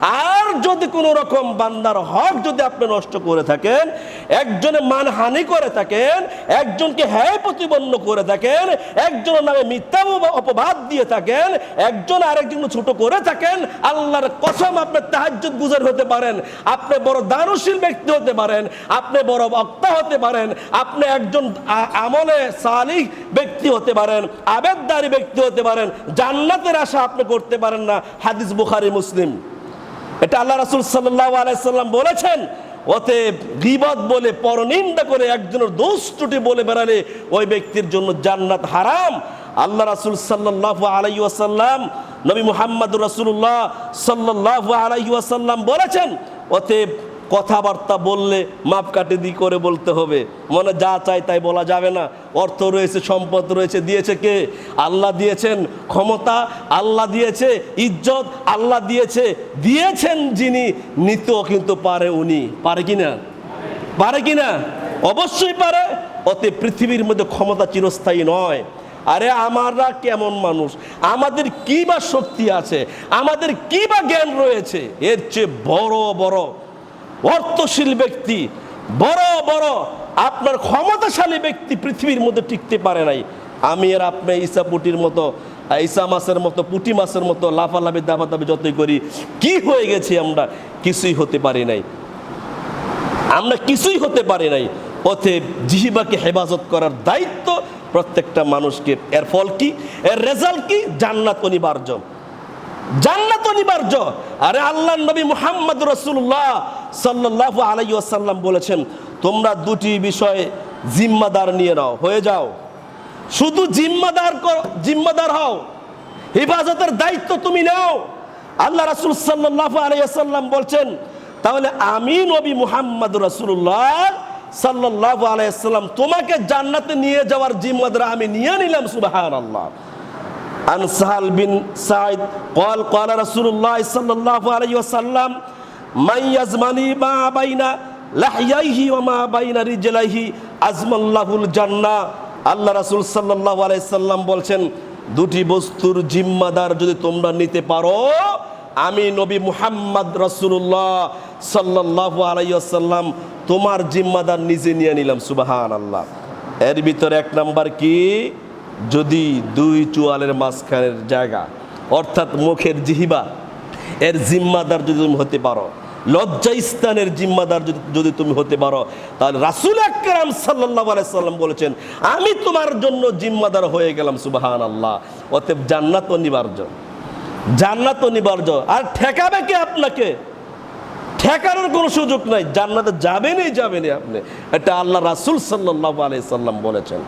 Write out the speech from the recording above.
আর যদি কোন রকম বান্দার হক যদি আপনি নষ্ট করে থাকেন, একজনের মানহানি করে থাকেন, একজনকে হ্যায় প্রতিপন্ন করে থাকেন, একজনের নামে মিথ্যা অপবাদ দিয়ে থাকেন, একজন আরেকজন ছোট করে থাকেন, আল্লাহর কসম আপনি তাহাজ্জুদ গুজার হতে পারেন, আপনি বড় দানশীল ব্যক্তি হতে পারেন, আপনি বড় বক্তা হতে পারেন, আপনি একজন আমলে সালিহ ব্যক্তি হতে পারেন, আবেদদারি ব্যক্তি হতে পারেন, জান্নাতের আশা আপনি করতে পারেন না। হাদিস বুখারী মুসলিম। এটা আল্লাহ রাসূল সাল্লাল্লাহু আলাইহি সাল্লাম বলেছেন। অতএব গীবত বলে পরনিন্দা করে একজনের দোষ ত্রুটি বলে বেড়ালে ওই ব্যক্তির জন্য জান্নাত হারাম। আল্লাহ রাসূল সাল্লাল্লাহু আলাইহি ওয়াসাল্লাম, নবী মুহাম্মদুর রাসূলুল্লাহ সাল্লাল্লাহু আলাইহি ওয়াসাল্লাম বলেছেন, অতএব কথাবার্তা বললে মাপকাঠি করে বলতে হবে। মনে যা চাই তাই বলা যাবে না। অর্থ রয়েছে, সম্পদ রয়েছে, দিয়েছে কে? আল্লাহ দিয়েছেন। ক্ষমতা আল্লাহ দিয়েছে, ইজ্জত আল্লাহ দিয়েছে, দিয়েছেন যিনি, নিতেও কিন্তু পারে উনি। পারে কিনা? পারে কিনা? অবশ্যই পারে। অতএব পৃথিবীর মধ্যে ক্ষমতা চিরস্থায়ী নয়। আরে আমরা কেমন মানুষ, আমাদের কি বা শক্তি আছে, আমাদের কি বা জ্ঞান রয়েছে, এর চেয়ে বড় বড় অর্থশীল ব্যক্তি, বড় বড় আপনার ক্ষমতাশালী ব্যক্তি পৃথিবীর মধ্যে টিকতে পারে নাই। আমি আর আপনি ঈসা পুটির মতো, ঈসা মাছের মতো, পুঁটি মাছের মতো লাফালাফি দাবাদাবি যতই করি, কি হয়ে গেছি আমরা? কিছুই হতে পারি নাই, আমরা কিছুই হতে পারি নাই। অতএব জিহ্বাকে হেফাজত করার দায়িত্ব প্রত্যেকটা মানুষকে। এর ফল কি? এর রেজাল্ট কি? জান্নাত অনিবার্য, জান্নাত অনিবার্য। আরে আল্লাহর নবী মুহাম্মদ রাসূলুল্লাহ সাল্লাল্লাহু আলাইহি ওয়াসাল্লাম বলেছেন, তোমরা দুটি বিষয়ে জিম্মাদার নিয়ে নাও, হয়ে যাও। শুধু জিম্মাদার হও, হেফাজতের দায়িত্ব তুমি নাও। আল্লাহ রাসূল সাল্লাল্লাহু আলাইহি ওয়াসাল্লাম বলছেন, তাহলে আমি নবী মুহাম্মদ রাসূলুল্লাহ সাল্লাল্লাহু আলাইহি ওয়াসাল্লাম তোমাকে জান্নাতে নিয়ে যাওয়ার জিম্মাদার আমি নিয়ে নিলাম। সুবহানাল্লাহ। عن سهل بن سعيد قال قال رسول الله صلى الله عليه وسلم من يزمني ما بين لحييه وما بين رجليه أزم الله الجنة। আল্লাহ রাসূল সাল্লাল্লাহু আলাইহি সাল্লাম বলছেন, দুটি বস্তুর জিম্মাদার যদি তোমরা নিতে পারো, আমি নবী মুহাম্মদ রাসূলুল্লাহ সাল্লাল্লাহু আলাইহি ওয়াসাল্লাম তোমার জিম্মাদার নিজে নিয়ে নিলাম। সুবহানাল্লাহ। এর ভিতরে এক নাম্বার কি? যদি দুই চোয়ালের মাঝখানের জায়গা, অর্থাৎ মুখের জিহ্বা, এর জিম্মাদার যদি তুমি হতে পারো, লজ্জাস্থানের জিম্মাদার যদি তুমি হতে পারো, তাহলে রাসূল আকরাম সাল্লাল্লাহু আলাইহি সাল্লাম বলেছেন, আমি তোমার জন্য জিম্মাদার হয়ে গেলাম। সুবহানাল্লাহ। অতএব জান্নাত অনিবার্য, জান্নাত অনিবার্য। আর ঠেকাবে কে আপনাকে? ঠেকানোর কোনো সুযোগ নাই। জান্নাতে যাবেনই যাবেনই আপনি। এটা আল্লাহ রাসূল সাল্লাল্লাহু আলাইহি সাল্লাম বলেছেন।